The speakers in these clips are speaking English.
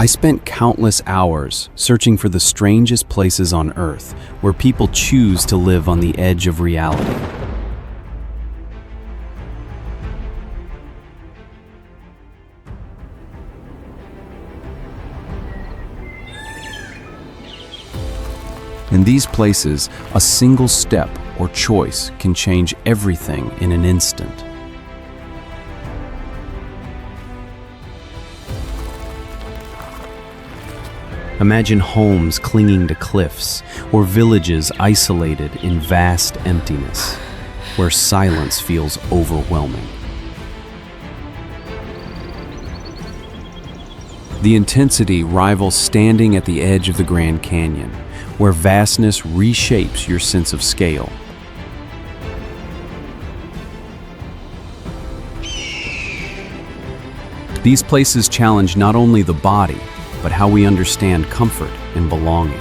I spent countless hours searching for the strangest places on Earth where people choose to live on the edge of reality. In these places, a single step or choice can change everything in an instant. Imagine homes clinging to cliffs, or villages isolated in vast emptiness, where silence feels overwhelming. The intensity rivals standing at the edge of the Grand Canyon, where vastness reshapes your sense of scale. These places challenge not only the body, but how we understand comfort and belonging.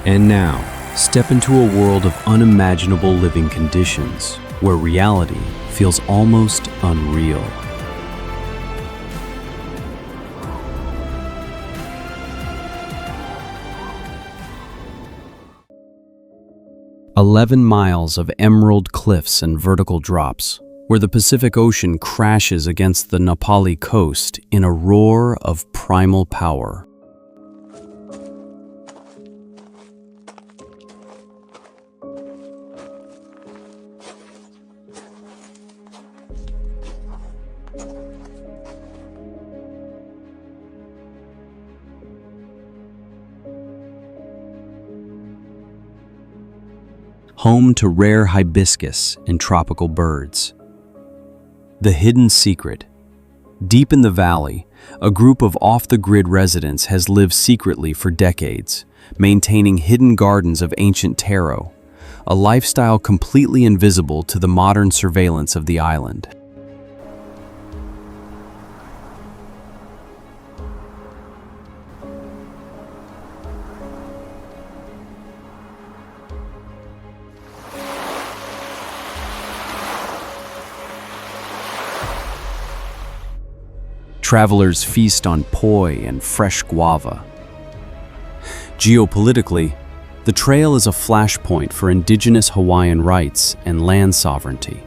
And now, step into a world of unimaginable living conditions, where reality feels almost unreal. "11 miles of emerald cliffs and vertical drops, where the Pacific Ocean crashes against the Nepali coast in a roar of primal power. Home to rare hibiscus and tropical birds. The hidden secret. Deep in the valley, a group of off-the-grid residents has lived secretly for decades, maintaining hidden gardens of ancient taro, a lifestyle completely invisible to the modern surveillance of the island. Travelers feast on poi and fresh guava. Geopolitically, the trail is a flashpoint for indigenous Hawaiian rights and land sovereignty.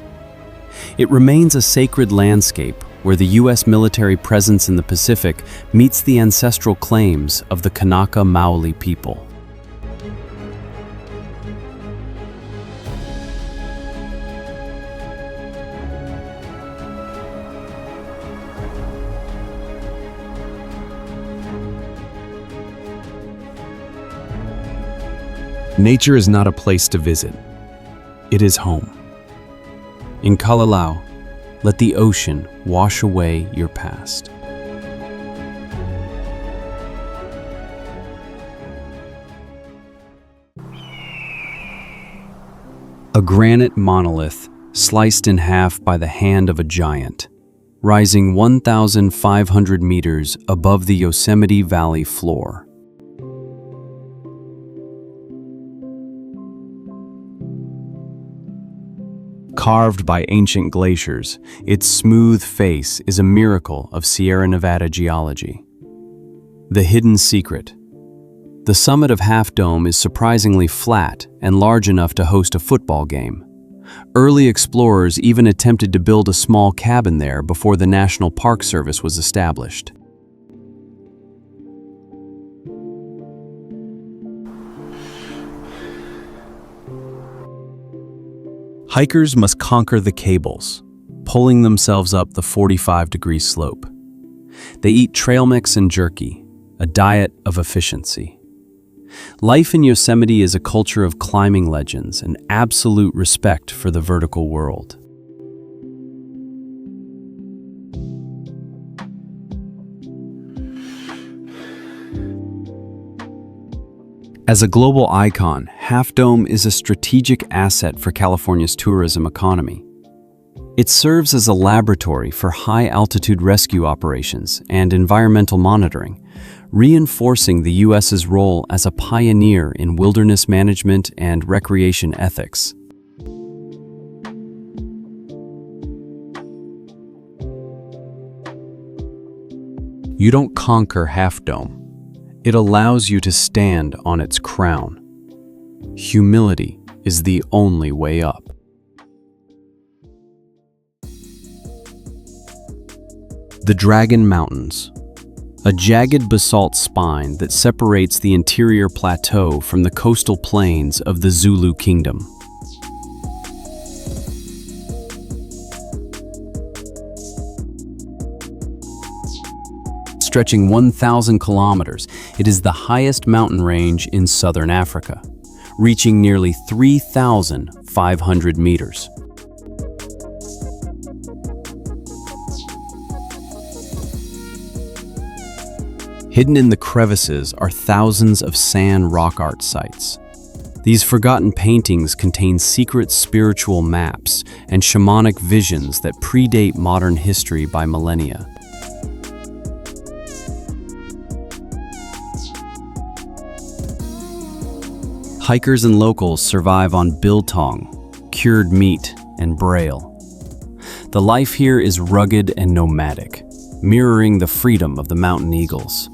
It remains a sacred landscape where the U.S. military presence in the Pacific meets the ancestral claims of the Kanaka Maoli people. Nature is not a place to visit. It is home. In Kalalau, let the ocean wash away your past. A granite monolith sliced in half by the hand of a giant, rising 1,500 meters above the Yosemite Valley floor. Carved by ancient glaciers, its smooth face is a miracle of Sierra Nevada geology. The hidden secret. The summit of Half Dome is surprisingly flat and large enough to host a football game. Early explorers even attempted to build a small cabin there before the National Park Service was established. Hikers must conquer the cables, pulling themselves up the 45-degree slope. They eat trail mix and jerky, a diet of efficiency. Life in Yosemite is a culture of climbing legends and absolute respect for the vertical world. As a global icon, Half Dome is a strategic asset for California's tourism economy. It serves as a laboratory for high-altitude rescue operations and environmental monitoring, reinforcing the U.S.'s role as a pioneer in wilderness management and recreation ethics. You don't conquer Half Dome. It allows you to stand on its crown. Humility is the only way up. The Dragon Mountains, a jagged basalt spine that separates the interior plateau from the coastal plains of the Zulu Kingdom. Stretching 1,000 kilometers, it is the highest mountain range in southern Africa, reaching nearly 3,500 meters. Hidden in the crevices are thousands of sand rock art sites. These forgotten paintings contain secret spiritual maps and shamanic visions that predate modern history by millennia. Hikers and locals survive on biltong, cured meat, and braille. The life here is rugged and nomadic, mirroring the freedom of the mountain eagles.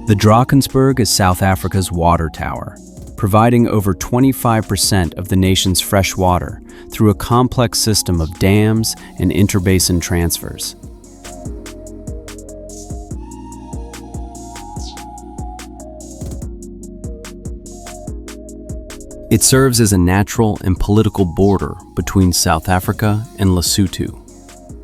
The Drakensberg is South Africa's water tower, providing over 25% of the nation's fresh water through a complex system of dams and interbasin transfers. It serves as a natural and political border between South Africa and Lesotho.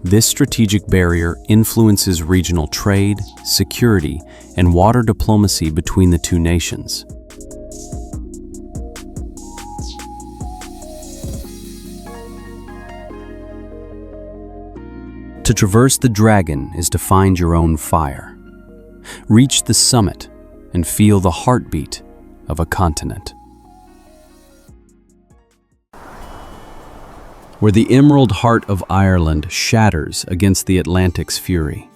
This strategic barrier influences regional trade, security, and water diplomacy between the two nations. To traverse the dragon is to find your own fire. Reach the summit and feel the heartbeat of a continent. Where the emerald heart of Ireland shatters against the Atlantic's fury.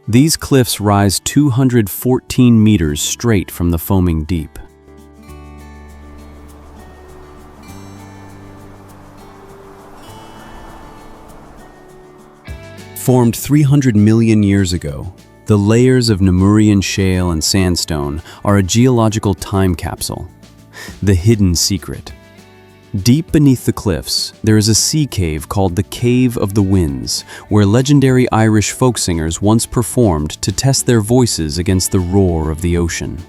These cliffs rise 214 meters straight from the foaming deep. Formed 300 million years ago, the layers of Namurian shale and sandstone are a geological time capsule, the hidden secret. Deep beneath the cliffs, there is a sea cave called the Cave of the Winds, where legendary Irish folk singers once performed to test their voices against the roar of the ocean.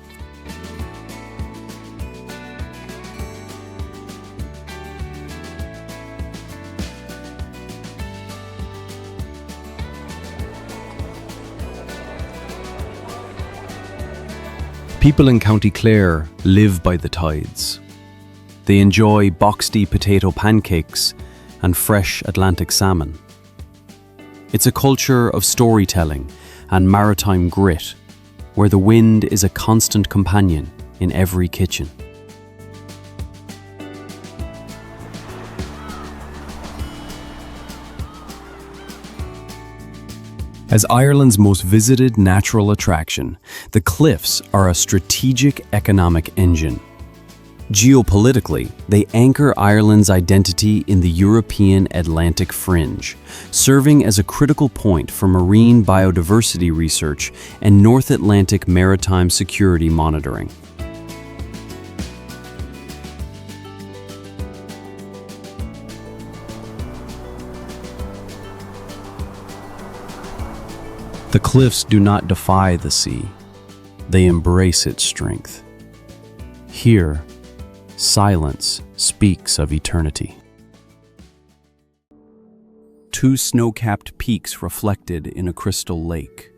People in County Clare live by the tides. They enjoy boxty potato pancakes and fresh Atlantic salmon. It's a culture of storytelling and maritime grit, where the wind is a constant companion in every kitchen. As Ireland's most visited natural attraction, the cliffs are a strategic economic engine. Geopolitically, they anchor Ireland's identity in the European Atlantic fringe, serving as a critical point for marine biodiversity research and North Atlantic maritime security monitoring. The cliffs do not defy the sea, they embrace its strength. Here, silence speaks of eternity. Two snow-capped peaks reflected in a crystal lake,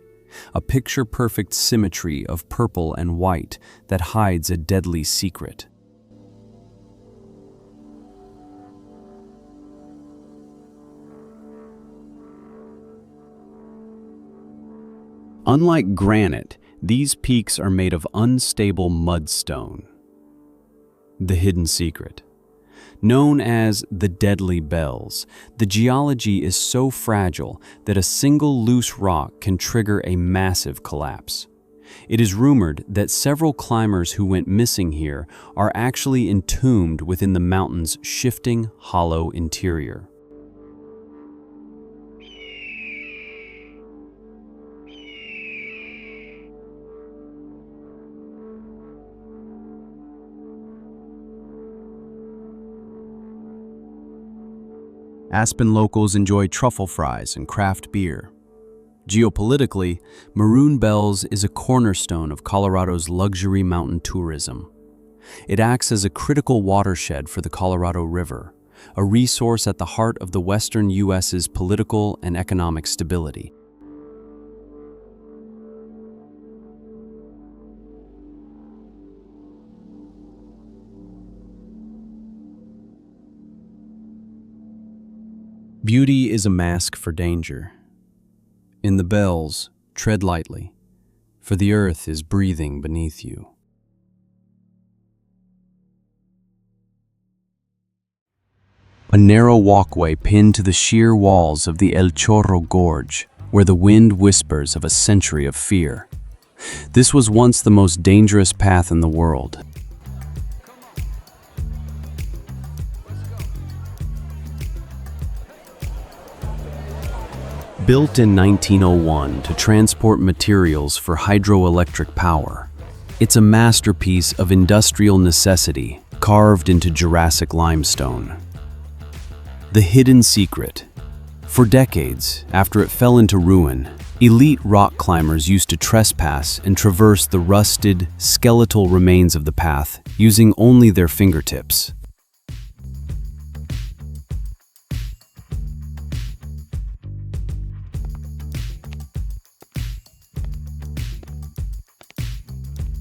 a picture-perfect symmetry of purple and white that hides a deadly secret. Unlike granite, these peaks are made of unstable mudstone. The hidden secret. Known as the Deadly Bells, the geology is so fragile that a single loose rock can trigger a massive collapse. It is rumored that several climbers who went missing here are actually entombed within the mountain's shifting, hollow interior. Aspen locals enjoy truffle fries and craft beer. Geopolitically, Maroon Bells is a cornerstone of Colorado's luxury mountain tourism. It acts as a critical watershed for the Colorado River, a resource at the heart of the western U.S.'s political and economic stability. Beauty is a mask for danger. In the bells, tread lightly, for the earth is breathing beneath you. A narrow walkway pinned to the sheer walls of the El Chorro Gorge, where the wind whispers of a century of fear. This was once the most dangerous path in the world. Built in 1901 to transport materials for hydroelectric power, it's a masterpiece of industrial necessity carved into Jurassic limestone. The hidden secret. For decades, after it fell into ruin, elite rock climbers used to trespass and traverse the rusted, skeletal remains of the path using only their fingertips.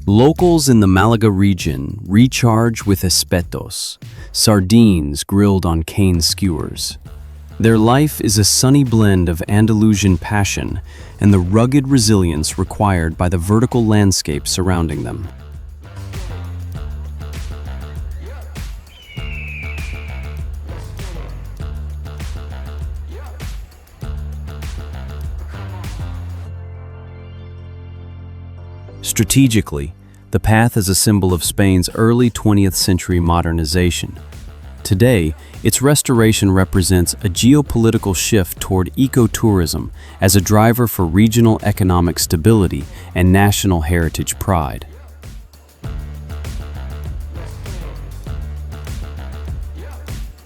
Locals in the Malaga region recharge with espetos, sardines grilled on cane skewers. Their life is a sunny blend of Andalusian passion and the rugged resilience required by the vertical landscape surrounding them. Strategically, the path is a symbol of Spain's early 20th century modernization. Today, its restoration represents a geopolitical shift toward ecotourism as a driver for regional economic stability and national heritage pride.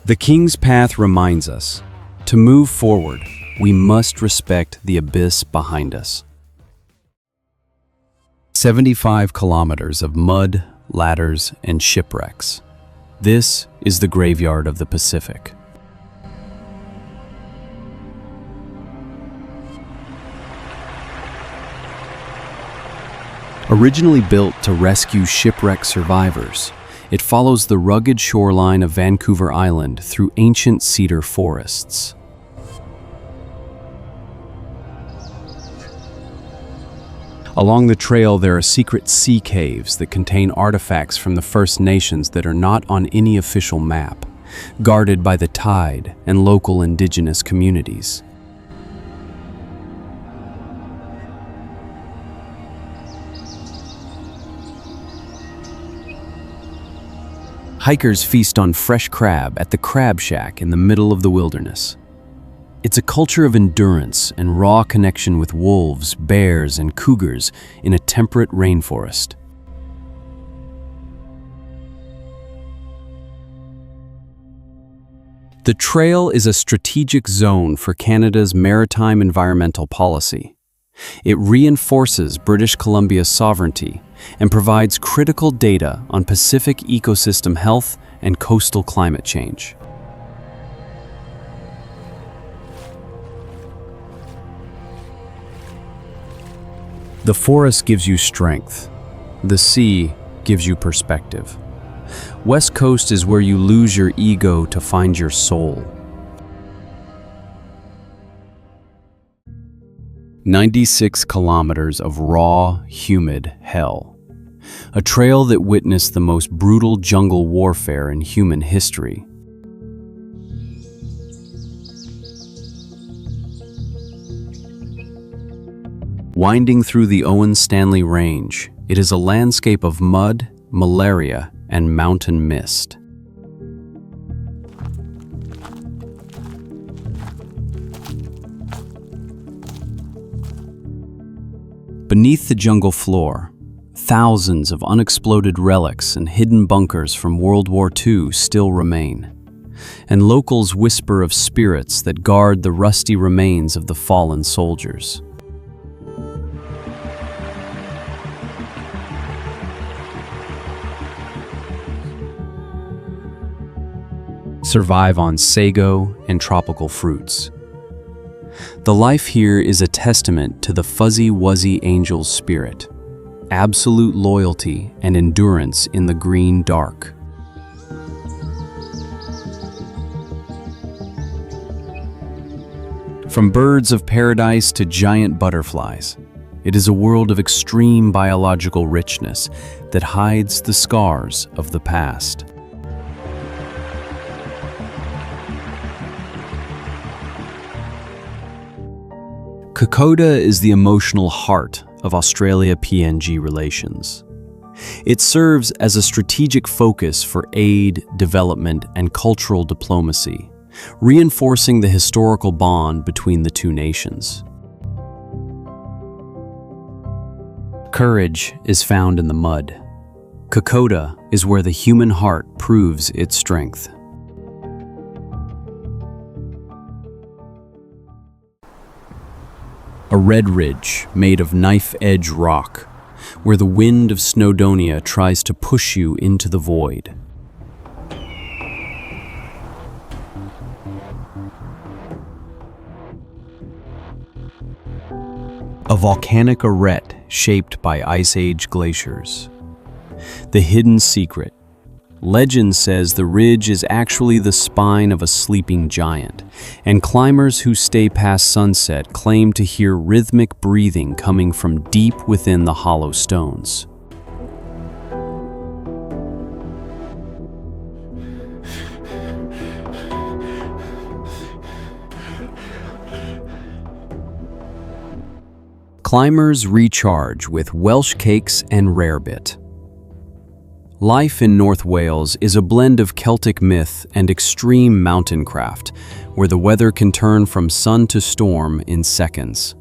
The King's Path reminds us, to move forward, we must respect the abyss behind us. 75 kilometers of mud, ladders, and shipwrecks. This is the graveyard of the Pacific. Originally built to rescue shipwreck survivors, it follows the rugged shoreline of Vancouver Island through ancient cedar forests. Along the trail, there are secret sea caves that contain artifacts from the First Nations that are not on any official map, guarded by the tide and local indigenous communities. Hikers feast on fresh crab at the Crab Shack in the middle of the wilderness. It's a culture of endurance and raw connection with wolves, bears, and cougars in a temperate rainforest. The trail is a strategic zone for Canada's maritime environmental policy. It reinforces British Columbia's sovereignty and provides critical data on Pacific ecosystem health and coastal climate change. The forest gives you strength. The sea gives you perspective. West Coast is where you lose your ego to find your soul. 96 kilometers of raw, humid hell. A trail that witnessed the most brutal jungle warfare in human history. Winding through the Owen Stanley Range, it is a landscape of mud, malaria, and mountain mist. Beneath the jungle floor, thousands of unexploded relics and hidden bunkers from World War II still remain, and locals whisper of spirits that guard the rusty remains of the fallen soldiers. Survive on sago and tropical fruits. The life here is a testament to the fuzzy-wuzzy angel's spirit, absolute loyalty and endurance in the green dark. From birds of paradise to giant butterflies, it is a world of extreme biological richness that hides the scars of the past. Kokoda is the emotional heart of Australia-PNG relations. It serves as a strategic focus for aid, development, and cultural diplomacy, reinforcing the historical bond between the two nations. Courage is found in the mud. Kokoda is where the human heart proves its strength. A red ridge made of knife-edge rock, where the wind of Snowdonia tries to push you into the void. A volcanic arête shaped by Ice Age glaciers. The hidden secret. Legend says the ridge is actually the spine of a sleeping giant, and climbers who stay past sunset claim to hear rhythmic breathing coming from deep within the hollow stones. Climbers recharge with Welsh cakes and rarebit. Life in North Wales is a blend of Celtic myth and extreme mountain craft, where the weather can turn from sun to storm in seconds.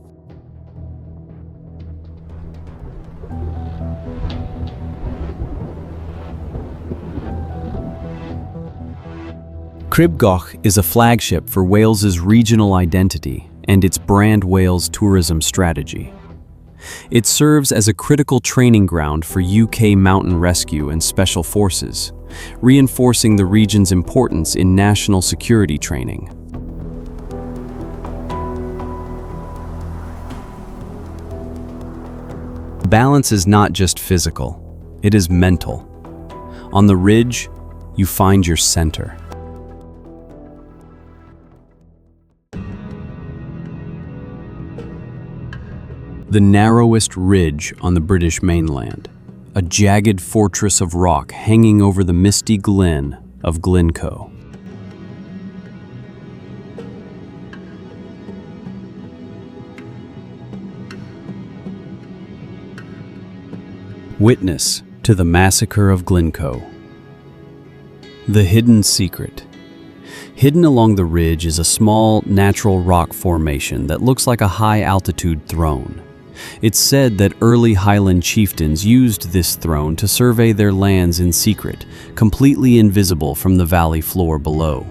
Cribgoch is a flagship for Wales's regional identity and its brand Wales tourism strategy. It serves as a critical training ground for UK mountain rescue and special forces, reinforcing the region's importance in national security training. Balance is not just physical, it is mental. On the ridge, you find your center. The narrowest ridge on the British mainland, a jagged fortress of rock hanging over the misty glen of Glencoe. Witness to the massacre of Glencoe. The hidden secret. Hidden along the ridge is a small, natural rock formation that looks like a high-altitude throne. It's said that early Highland chieftains used this throne to survey their lands in secret, completely invisible from the valley floor below.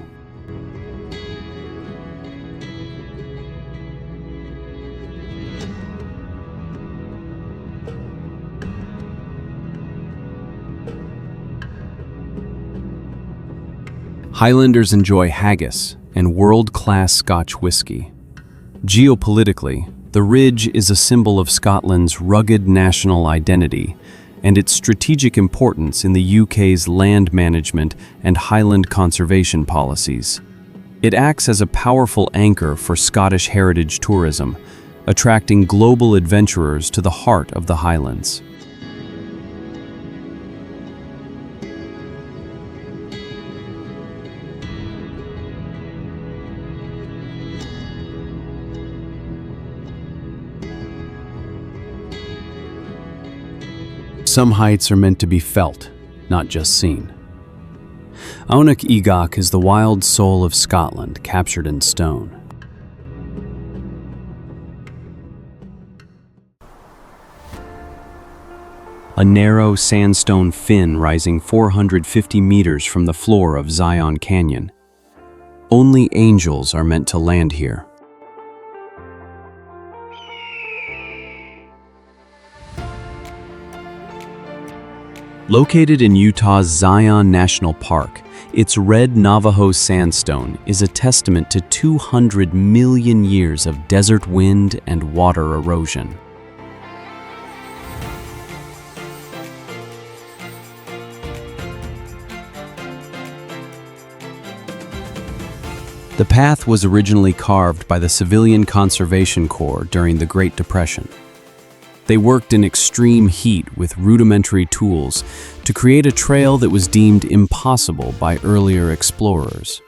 Highlanders enjoy haggis and world-class Scotch whiskey. Geopolitically, the ridge is a symbol of Scotland's rugged national identity and its strategic importance in the UK's land management and Highland conservation policies. It acts as a powerful anchor for Scottish heritage tourism, attracting global adventurers to the heart of the highlands. Some heights are meant to be felt, not just seen. Aonach Igach is the wild soul of Scotland captured in stone. A narrow sandstone fin rising 450 meters from the floor of Zion Canyon. Only angels are meant to land here. Located in Utah's Zion National Park, its red Navajo sandstone is a testament to 200 million years of desert wind and water erosion. The path was originally carved by the Civilian Conservation Corps during the Great Depression. They worked in extreme heat with rudimentary tools to create a trail that was deemed impossible by earlier explorers.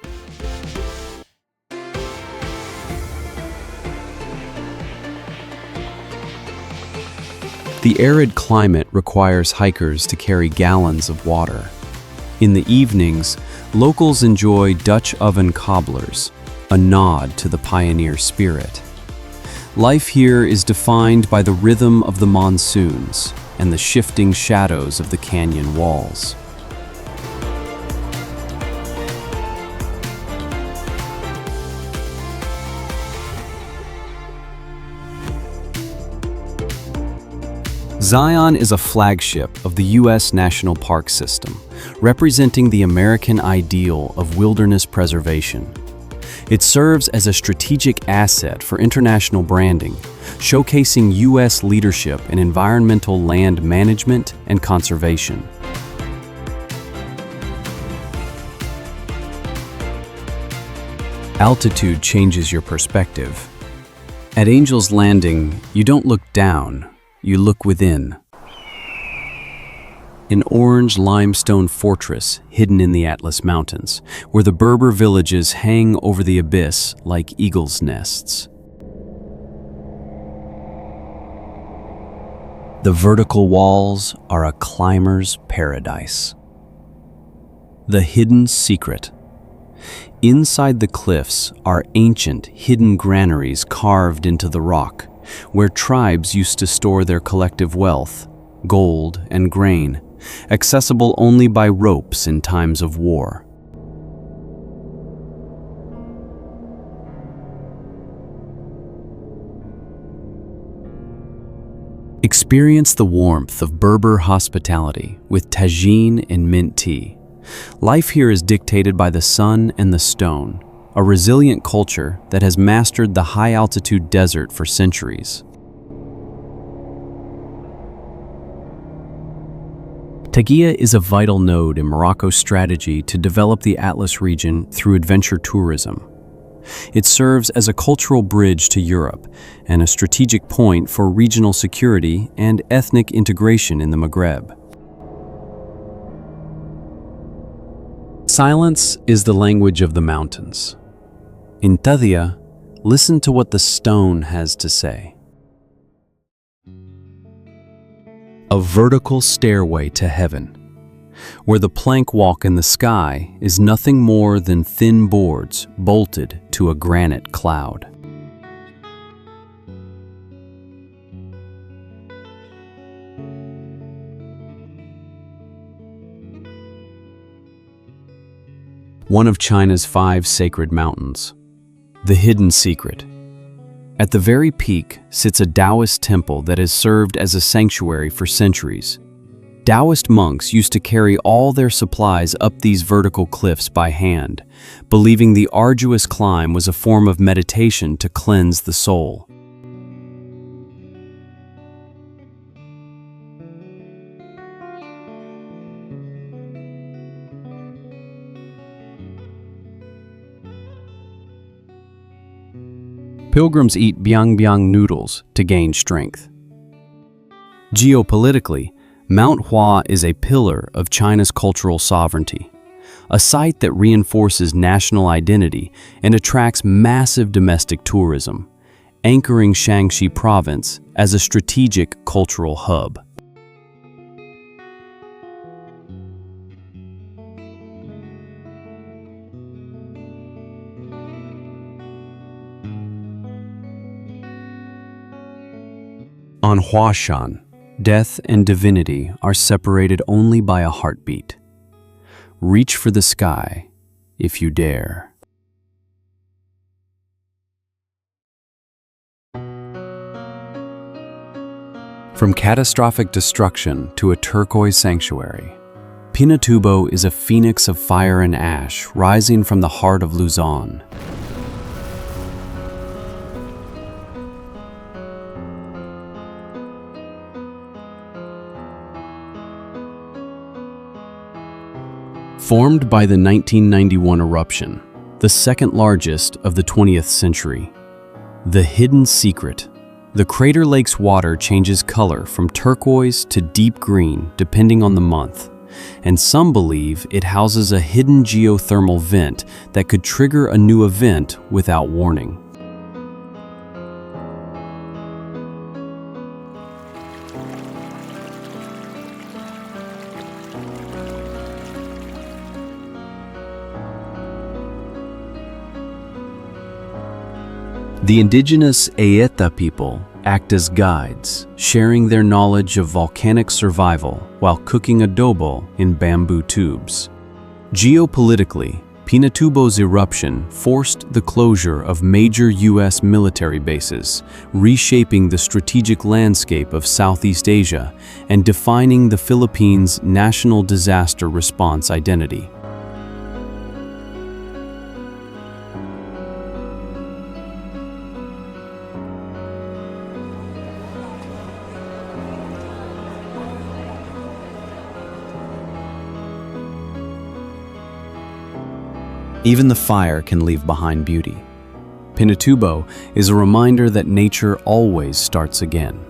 The arid climate requires hikers to carry gallons of water. In the evenings, locals enjoy Dutch oven cobblers, a nod to the pioneer spirit. Life here is defined by the rhythm of the monsoons and the shifting shadows of the canyon walls. Zion is a flagship of the U.S. National Park System, representing the American ideal of wilderness preservation. It serves as a strategic asset for international branding, showcasing U.S. leadership in environmental land management and conservation. Altitude changes your perspective. At Angel's Landing, you don't look down, you look within. An orange limestone fortress hidden in the Atlas Mountains, where the Berber villages hang over the abyss like eagles' nests. The vertical walls are a climber's paradise. The hidden secret. Inside the cliffs are ancient, hidden granaries carved into the rock, where tribes used to store their collective wealth, gold and grain, accessible only by ropes in times of war. Experience the warmth of Berber hospitality with tagine and mint tea. Life here is dictated by the sun and the stone, a resilient culture that has mastered the high-altitude desert for centuries. Tagiya is a vital node in Morocco's strategy to develop the Atlas region through adventure tourism. It serves as a cultural bridge to Europe and a strategic point for regional security and ethnic integration in the Maghreb. Silence is the language of the mountains. In Tagiya, listen to what the stone has to say. A vertical stairway to heaven, where the plank walk in the sky is nothing more than thin boards bolted to a granite cloud. One of China's 5 sacred mountains, the hidden secret. At the very peak sits a Taoist temple that has served as a sanctuary for centuries. Taoist monks used to carry all their supplies up these vertical cliffs by hand, believing the arduous climb was a form of meditation to cleanse the soul. Pilgrims eat biang noodles to gain strength. Geopolitically, Mount Hua is a pillar of China's cultural sovereignty, a site that reinforces national identity and attracts massive domestic tourism, anchoring Shaanxi province as a strategic cultural hub. On Huashan, death and divinity are separated only by a heartbeat. Reach for the sky, if you dare. From catastrophic destruction to a turquoise sanctuary, Pinatubo is a phoenix of fire and ash rising from the heart of Luzon. Formed by the 1991 eruption, the second largest of the 20th century. The hidden secret. The crater lake's water changes color from turquoise to deep green depending on the month, and some believe it houses a hidden geothermal vent that could trigger a new event without warning. The indigenous Ayeta people act as guides, sharing their knowledge of volcanic survival while cooking adobo in bamboo tubes. Geopolitically, Pinatubo's eruption forced the closure of major U.S. military bases, reshaping the strategic landscape of Southeast Asia and defining the Philippines' national disaster response identity. Even the fire can leave behind beauty. Pinatubo is a reminder that nature always starts again.